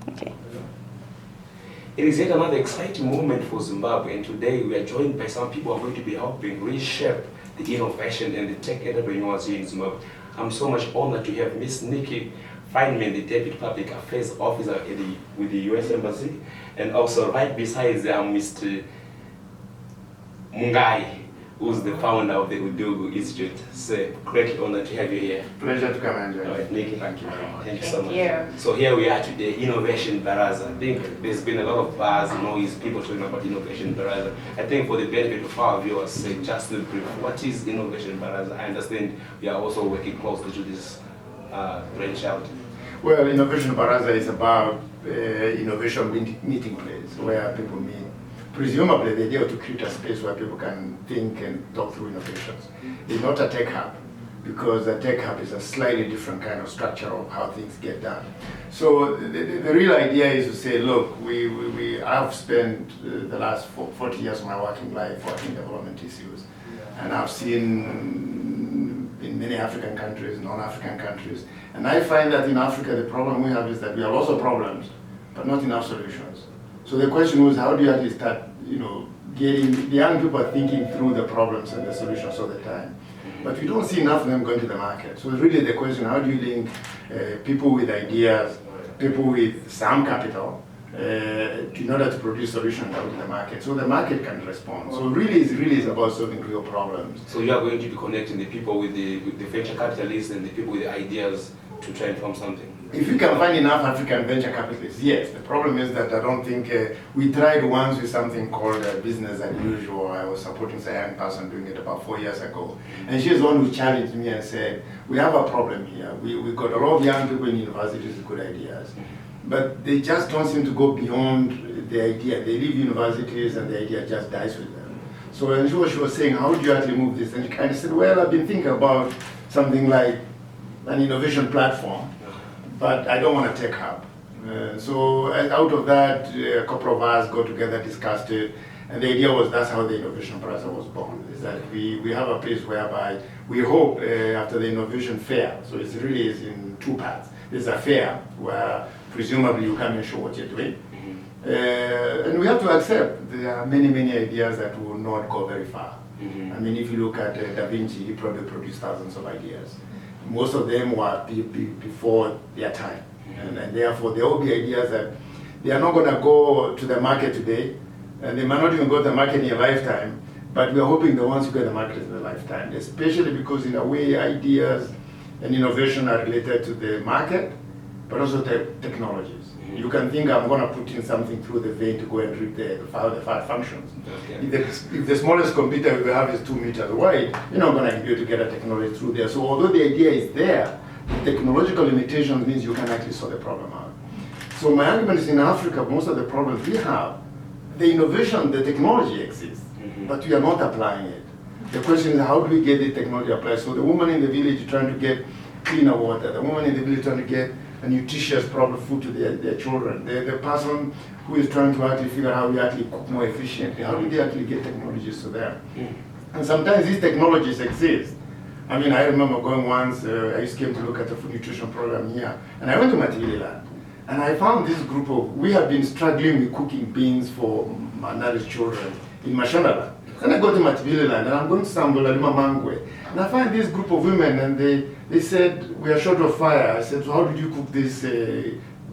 Okay. It is yet another exciting moment for Zimbabwe, and today we are joined by some people who are going to be helping reshape the innovation and the tech entrepreneurs here in Zimbabwe. I'm so much honored to have Miss Nicole Finnemann, the Deputy Public Affairs Officer with the US Embassy, and also right beside them, Mr. MUNGAI, who's the founder of the Udugu Institute. So, greatly honored to have you here. Pleasure to come and join. All right, Nicole. Thank you very much. Thank you so much. Thank you. So here we are today, Innovation Baraza. I think there's been a lot of buzz, noise, people talking about Innovation Baraza. I think for the benefit of our viewers, just in brief, what is Innovation Baraza? I understand we are also working closely to this brainchild. Well, Innovation Baraza is about innovation meeting place where people meet. Presumably, the idea to create a space where people can think and talk through innovations. It's not a tech hub, because a tech hub is a slightly different kind of structure of how things get done. So the real idea is to say, look, I've spent the last 40 years of my working life working development issues, and I've seen in many African countries, non-African countries, and I find that in Africa the problem we have is that we have lots of problems, but not enough solutions. So the question was, how do you actually start, getting the young people are thinking through the problems and the solutions all the time, but we don't see enough of them going to the market. So really the question, how do you link people with ideas, people with some capital, in order to produce solutions out in the market, so the market can respond. So really is about solving real problems. So you are going to be connecting the people with the venture capitalists and the people with the ideas to try and form something. If we can find enough African venture capitalists, yes. The problem is that I don't think, we tried once with something called business as usual. I was supporting a young person doing it about 4 years ago. And she's the one who challenged me and said, we have a problem here. We've got a lot of young people in universities with good ideas, but they just don't seem to go beyond the idea. They leave universities and the idea just dies with them. So and she was saying, how do you actually move this? And she kind of said, well, I've been thinking about something like an innovation platform, but I don't want a tech hub. So out of that, a couple of us got together, discussed it, and the idea was that's how the Innovation Baraza was born, is that we have a place whereby we hope after the innovation fair, so it really is in two parts. There's a fair where presumably you come and show what you're doing, and we have to accept there are many ideas that will not go very far. I mean, if you look at Da Vinci, he probably produced thousands of ideas. Most of them were before their time, and therefore there will be ideas that they are not going to go to the market today, and they might not even go to the market in your lifetime, but we are hoping the ones who go to the market in their lifetime, especially because in a way ideas and innovation are related to the market, but also technologies. You can think I'm going to put in something through the vein to go and read how the fat functions. Okay. If the smallest computer we have is 2 meters wide, you're not going to be able to get a technology through there. So although the idea is there, the technological limitations means you can actually solve the problem out. So my argument is in Africa, most of the problems we have, the innovation, the technology exists, but we are not applying it. The question is, how do we get the technology applied? So the woman in the village trying to get cleaner water, the woman in the village trying to get a nutritious proper food to their children, the person who is trying to actually figure out how to actually cook more efficiently, how do they actually get technologies to them? And sometimes these technologies exist. I mean, I remember going once, I just came to look at the food nutrition program here, and I went to Matililand, and I found this group of, we have been struggling with cooking beans for malnourished children in Mashonaland. And I go to Matililand, and I'm going to Sambolalima Mangwe, and I find this group of women, and they said, we are short of fire. I said, so how did you cook these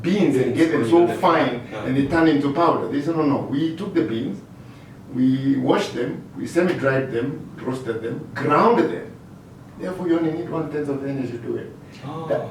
beans and get them so fine and they turn into powder? They said, no, we took the beans, we washed them, we semi-dried them, roasted them, ground them. Therefore, you only need 1/10 of the energy to do it.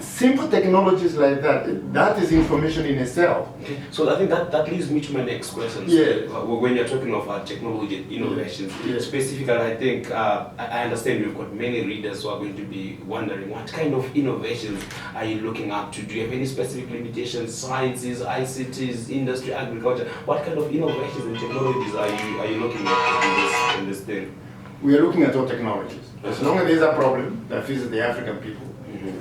Simple technologies like that, that is information in itself. Okay. So I think that leads me to my next question. Yeah. When you're talking of technology innovations, specifically, I think I understand we've got many readers who are going to be wondering what kind of innovations are you looking up to? Do you have any specific limitations? Sciences, ICTs, industry, agriculture. What kind of innovations and technologies are you looking at in this thing? We are looking at all technologies. As long as there's a problem that faces the African people,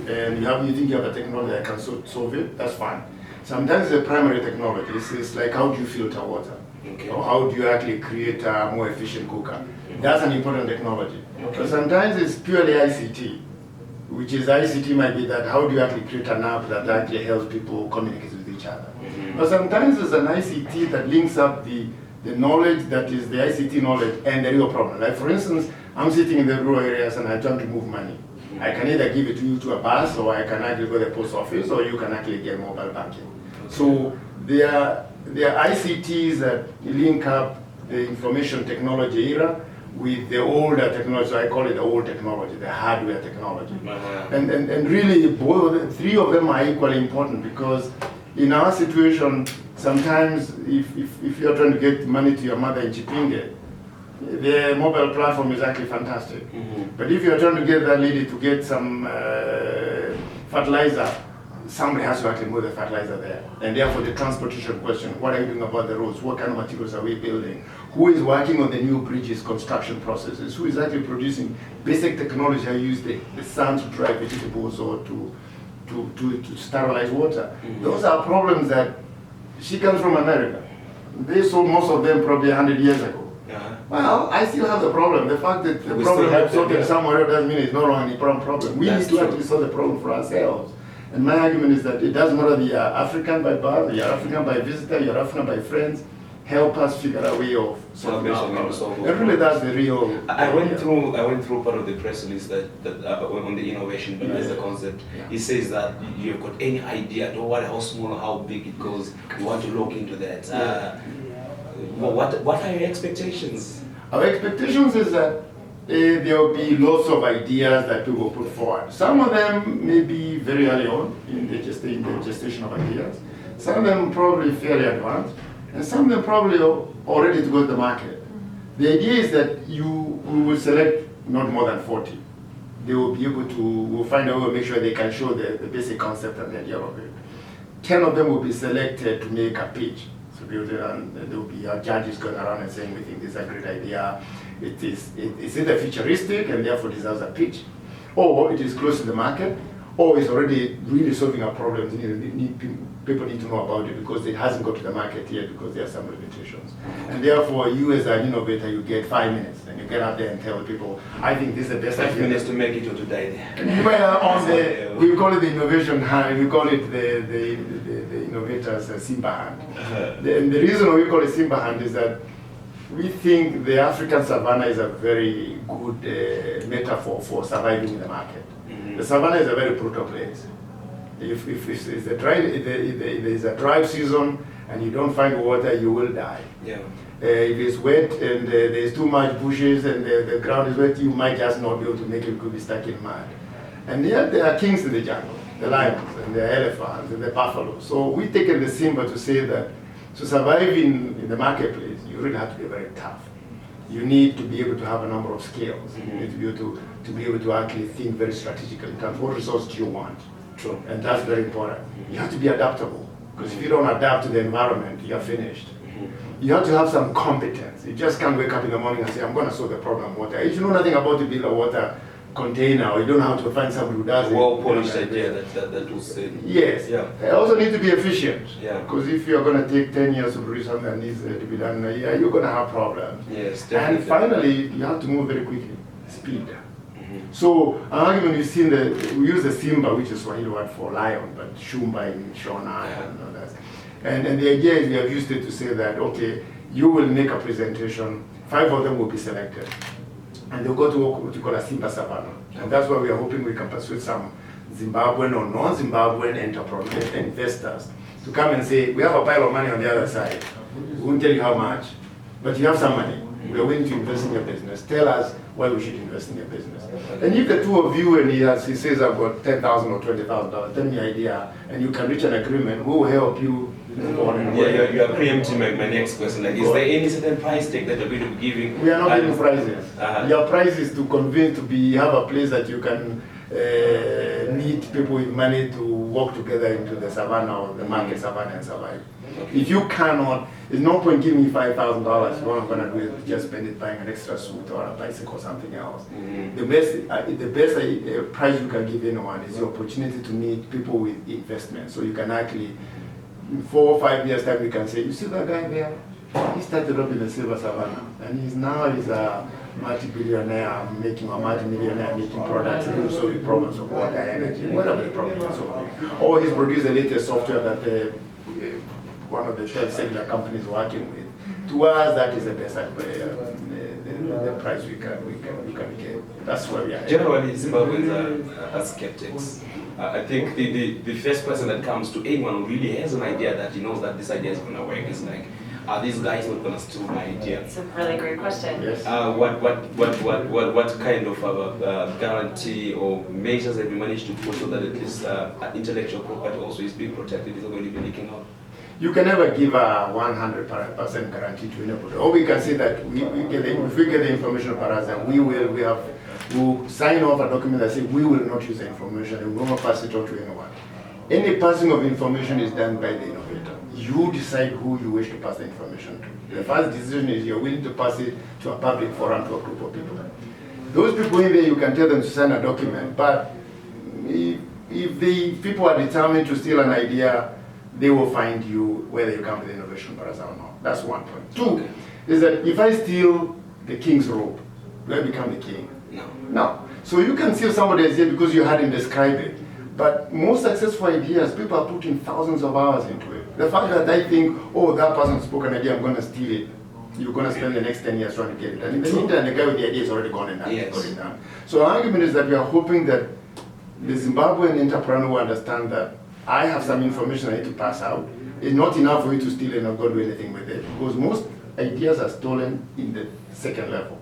and you think you have a technology that can solve it, that's fine. Sometimes the primary technology is like, how do you filter water? Okay. Or how do you actually create a more efficient cooker? That's an important technology. Okay. But sometimes it's purely ICT, which is ICT might be that how do you actually create an app that actually helps people communicate with each each other. But sometimes there's an ICT that links up the knowledge that is the ICT knowledge and the real problem. Like for instance, I'm sitting in the rural areas and I try to move money. I can either give it to you to a bus, or I can actually go to the post office, or you can actually get mobile banking. So there are ICTs that link up the information technology era with the older technology. So I call it the old technology, the hardware technology. And really, three of them are equally important, because in our situation, sometimes if you're trying to get money to your mother in Chipinge, the mobile platform is actually fantastic. But if you're trying to get that lady to get some fertilizer, somebody has to actually move the fertilizer there. And therefore the transportation question, what are you doing about the roads? What kind of materials are we building? Who is working on the new bridges construction processes? Who is actually producing basic technology? How you use the sun to dry vegetables or to sterilize water? Those are problems that she comes from America. They sold most of them probably 100 years ago. Well, I still have the problem. The fact that the problem has sorted somewhere else doesn't mean it's no longer any problem. We need to actually solve the problem for ourselves. And my argument is that it doesn't matter if you're African by birth, you're African by visitor, you're African by friends. Help us figure out a way of solving our problem. And really, that's the real. I went through part of the press release that on the innovation, but as a concept, it says that you've got any idea, don't worry how small or how big it goes. You want to look into that. What are your expectations? Our expectations is that there will be lots of ideas that people put forward. Some of them may be very early on in the gestation of ideas. Some of them probably fairly advanced, and some of them probably are ready to go to the market. The idea is that we will select not more than 40. They will be able to, we'll find a way to make sure they can show the basic concept and the idea of it. 10 of them will be selected to make a pitch. So there will be judges going around and saying, we think this is a great idea. It's either futuristic and therefore deserves a pitch, or it is close to the market, or it's already really solving our problems. People need to know about it because it hasn't got to the market yet because there are some limitations. And therefore, you as an innovator, you get 5 minutes and you get out there and tell people, I think this is the best idea. 5 minutes to make it or to die there. Well, we call it the innovation hand, we call it the innovators Simba hand. The reason we call it Simba hand is that we think the African savannah is a very good metaphor for surviving in the market. The savannah is a very brutal place. If there's a dry season and you don't find water, you will die. If it's wet and there's too much bushes and the ground is wet, you might just not be able to make it, you could be stuck in mud. And yet there are kings in the jungle, the lions and the elephants and the buffaloes. So we've taken the symbol to say that to survive in the marketplace, you really have to be very tough. You need to be able to have a number of skills. You need to be able to actually think very strategically in terms of what resource do you want. True. And that's very important. You have to be adaptable, because if you don't adapt to the environment, you're finished. You have to have some competence. You just can't wake up in the morning and say, I'm going to solve the problem of water. If you know nothing about to build a water container, or you don't know how to find somebody who does it. Well-polished idea that was said. Yes. I also need to be efficient. Because if you're going to take 10 years to produce something that needs to be done in a year, you're going to have problems. Yes, definitely. And finally, you have to move very quickly. Speed. So an argument you've seen, we use the Simba, which is Swahili word for lion, but Shumba in Shona and all that. And the idea is we have used it to say that, okay, you will make a presentation, 5 of them will be selected. And they'll go to what you call a Simba Savannah. And that's why we are hoping we can persuade some Zimbabwean or non-Zimbabwean investors to come and say, we have a pile of money on the other side. We won't tell you how much, but you have some money. We are willing to invest in your business. Tell us why we should invest in your business. And if the two of you and he says, I've got $10,000 or $20,000, tell me your idea, and you can reach an agreement, we will help you. You are preempting my next question. Like, is there any certain price tag that you're going to be giving? We are not giving prizes. Your price is to convince have a place that you can meet people with money to walk together into the savannah or the market savannah and survive. If you cannot, there's no point giving me $5,000. What I'm going to do is just spend it buying an extra suit or a bicycle or something else. The best price you can give anyone is the opportunity to meet people with investment. So you can actually, in 4 or 5 years time, you can say, you see that guy there? He started up in the silver savannah, and he's a multi-billionaire making or multi-millionaire making products and solving problems of water, energy, whatever the problem is. Or he's produced the latest software that one of the 12 cellular companies working with. To us, that is the best the price we can get. That's where we are. Generally, Zimbabweans are skeptics. I think the first person that comes to anyone who really has an idea that he knows that this idea is going to work is like, are these guys not going to steal my idea? It's a really great question. Yes. What kind of guarantee or measures have you managed to put so that at least intellectual property also is being protected, is not going to be leaking out? You can never give a 100% guarantee to anybody. Or we can say that if we get the information of Baraza, we'll sign off a document that says we will not use the information and we will not pass it on to anyone. Any passing of information is done by the innovator. You decide who you wish to pass the information to. The first decision is you're willing to pass it to a public forum, to a group of people. Those people in there, you can tell them to sign a document, but if the people are determined to steal an idea, they will find you whether you come to the Innovation Baraza or not. That's one point. Two, is that if I steal the king's robe, do I become the king? No. No. So you can steal somebody's idea because you had him describe it. But most successful ideas, people are putting thousands of hours into it. The fact that I think, oh, that person spoke an idea, I'm going to steal it. You're going to spend the next 10 years trying to get it. And in the meantime, the guy with the idea is already gone and done. Yes. Got it done. So our argument is that we are hoping that the Zimbabwean entrepreneur will understand that I have some information I need to pass out. It's not enough for you to steal and not go do anything with it. Because most ideas are stolen in the second level.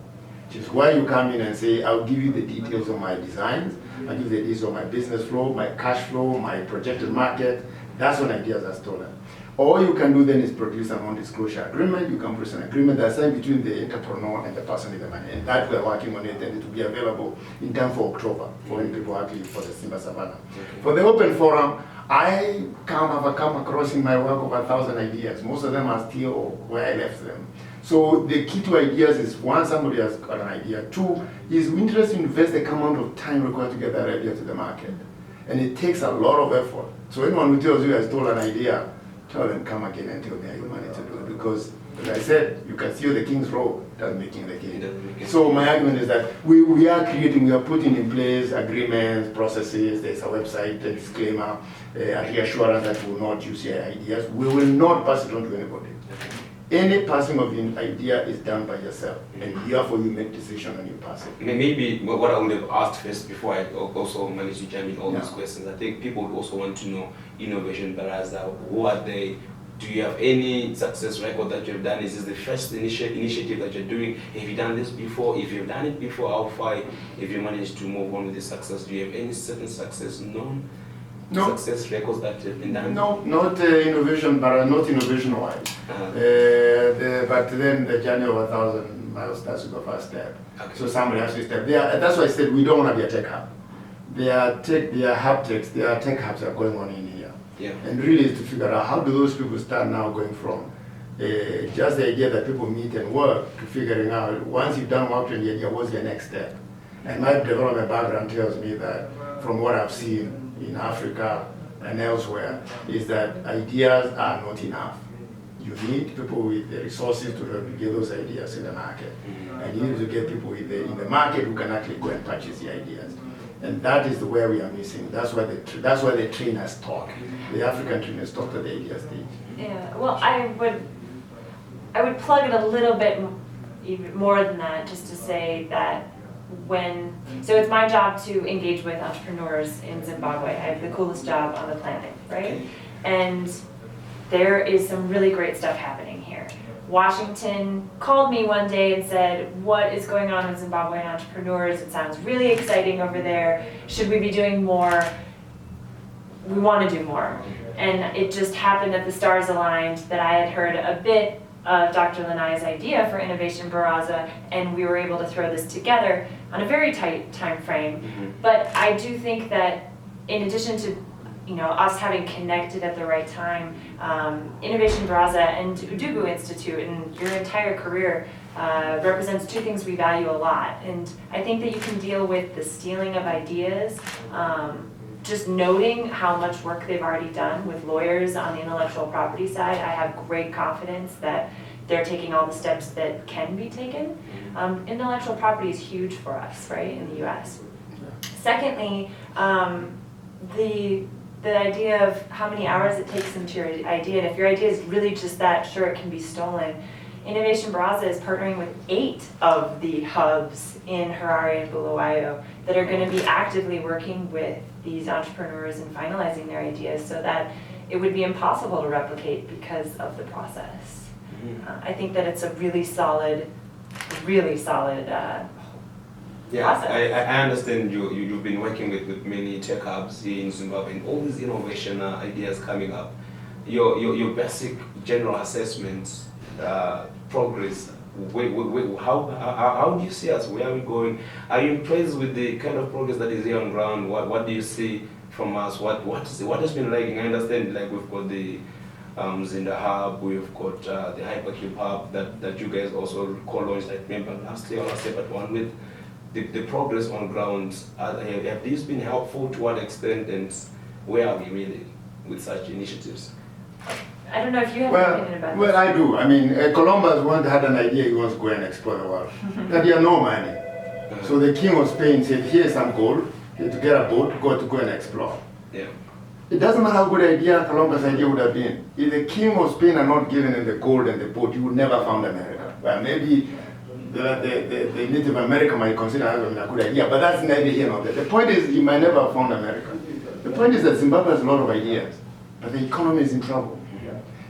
Which is why you come in and say, I'll give you the details of my designs, I'll give you the details of my business flow, my cash flow, my projected market. That's when ideas are stolen. All you can do then is produce a non-disclosure agreement. You can produce an agreement that's signed between the entrepreneur and the person with the money. And that we're working on it, and it will be available in time for October, for when people actually for the Simba Savannah. Okay. For the open forum, I have come across in my work over 1,000 ideas. Most of them are still where I left them. So the key to ideas is, one, somebody has got an idea. Two, is interested to invest the amount of time required to get that idea to the market. And it takes a lot of effort. So anyone who tells you I stole an idea, tell them come again and tell me how you managed to do it. Because, as I said, you can steal the king's robe, doesn't make him the king. So my argument is that we are putting in place agreements, processes, there's a website, a disclaimer, a reassurance that we will not use your ideas. We will not pass it on to anybody. Any passing of an idea is done by yourself, and therefore you make decision and you pass it. Maybe what I would have asked first before I also managed to jam in all these questions, I think people would also want to know Innovation Baraza, who are they? Do you have any success record that you've done? Is this the first initiative that you're doing? Have you done this before? If you've done it before, how far have you managed to move on with the success? Do you have any certain success known? No. Success records that have been done? No, not innovation, but not innovation-wise. But then the journey of 1,000 miles, that's the first step. Okay. So somebody has to step there. That's why I said we don't want to be a tech hub. There are hub techs, there are tech hubs that are going on in here. Yeah. And really is to figure out how do those people start now going from just the idea that people meet and work to figuring out, once you've done work on the idea, what's your next step? And my development background tells me that from what I've seen in Africa and elsewhere, is that ideas are not enough. You need people with the resources to get those ideas in the market. And you need to get people in the market who can actually go and purchase the ideas. And that is where we are missing. That's why the trainers talk. The African trainers talk to the idea stage. Yeah, well, I would plug it a little bit even more than that, just to say that so it's my job to engage with entrepreneurs in Zimbabwe. I have the coolest job on the planet, right? And there is some really great stuff happening here. Washington called me one day and said, what is going on with Zimbabwean entrepreneurs? It sounds really exciting over there. Should we be doing more? We want to do more. And it just happened that the stars aligned, that I had heard a bit of Dr. LENNEIYE's idea for Innovation Baraza, and we were able to throw this together on a very tight time frame. But I do think that in addition to us having connected at the right time, Innovation Baraza and Udugu Institute and your entire career represents two things we value a lot. And I think that you can deal with the stealing of ideas, just noting how much work they've already done with lawyers on the intellectual property side. I have great confidence that they're taking all the steps that can be taken. Intellectual property is huge for us, right, in the US. Secondly, the the idea of how many hours it takes into your idea, and if your idea is really just that, sure, it can be stolen. Innovation Baraza is partnering with 8 of the hubs in Harare and Bulawayo that are going to be actively working with these entrepreneurs and finalizing their ideas so that it would be impossible to replicate because of the process. I think that it's a really solid Yeah, process. I understand you've been working with many tech hubs here in Zimbabwe and all these innovation ideas coming up. Your basic general assessments, progress, how do you see us? Where are we going? Are you impressed with the kind of progress that is here on ground? What do you see from us? What has been lagging? I understand, like, we've got the Zinda Hub, we've got the Hypercube Hub that you guys also co-launched, I remember last year, but one with the progress on ground. Have these been helpful? To what extent, and where are we really with such initiatives? I don't know if you have an opinion about Well, this. I do. I mean, Columbus once had an idea he wants to go and explore the world. But he had no money. So the king of Spain said, here's some gold, you have to get a boat, go and explore. Yeah. It doesn't matter how good idea Columbus' idea would have been. If the king of Spain had not given him the gold and the boat, he would never have found America. Well, maybe the Native American might consider having a good idea, but that's neither here nor there. The point is, he might never have found America. The point is that Zimbabwe has a lot of ideas, but the economy is in trouble.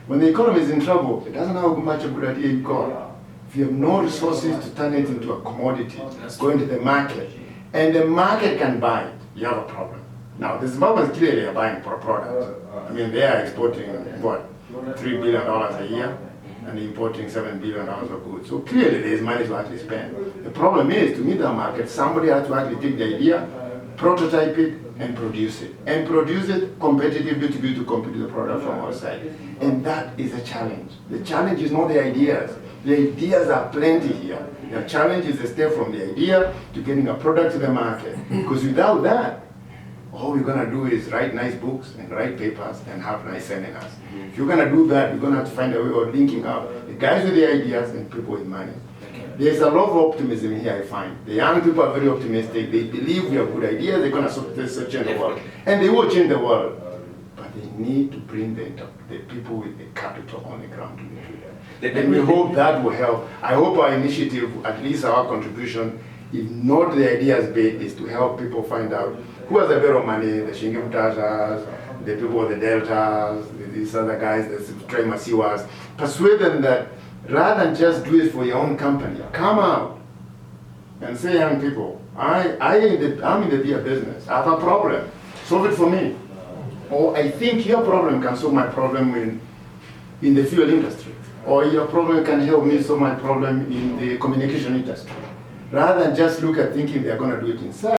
When the economy is in trouble, it doesn't matter how much a good idea you got. If you have no resources to turn it into a commodity, go into the market, and the market can buy it, you have a problem. Now, the Zimbabweans clearly are buying products. I mean, they are exporting, what, $3 billion a year, and importing $7 billion of goods. So clearly there is money to actually spend. The problem is, to meet the market, somebody has to actually take the idea, prototype it, and produce it. And produce it competitively to be able to compete with the product from outside. And that is a challenge. The challenge is not the ideas. The ideas are plenty here. The challenge is the step from the idea to getting a product to the market. Because without that, all we're going to do is write nice books and write papers and have nice seminars. If you're going to do that, you're going to have to find a way of linking up the guys with the ideas and people with money. There's a lot of optimism here, I find. The young people are very optimistic. They believe we have good ideas. They're going to change the world. And they will change the world. But they need to bring the people with the capital on the ground to do that. And we hope that will help. I hope our initiative, at least our contribution, if not the ideas bit, is to help people find out who has a bit of money, the Shingimutajas, the people with the Deltas, these other guys, the Tremasiwas. Persuade them that rather than just do it for your own company, come out and say, young people, I'm in the beer business. I have a problem. Solve it for me. Or I think your problem can solve my problem in the fuel industry. Or your problem can help me solve my problem in the communication industry. Rather than just look at thinking they're going to do it inside.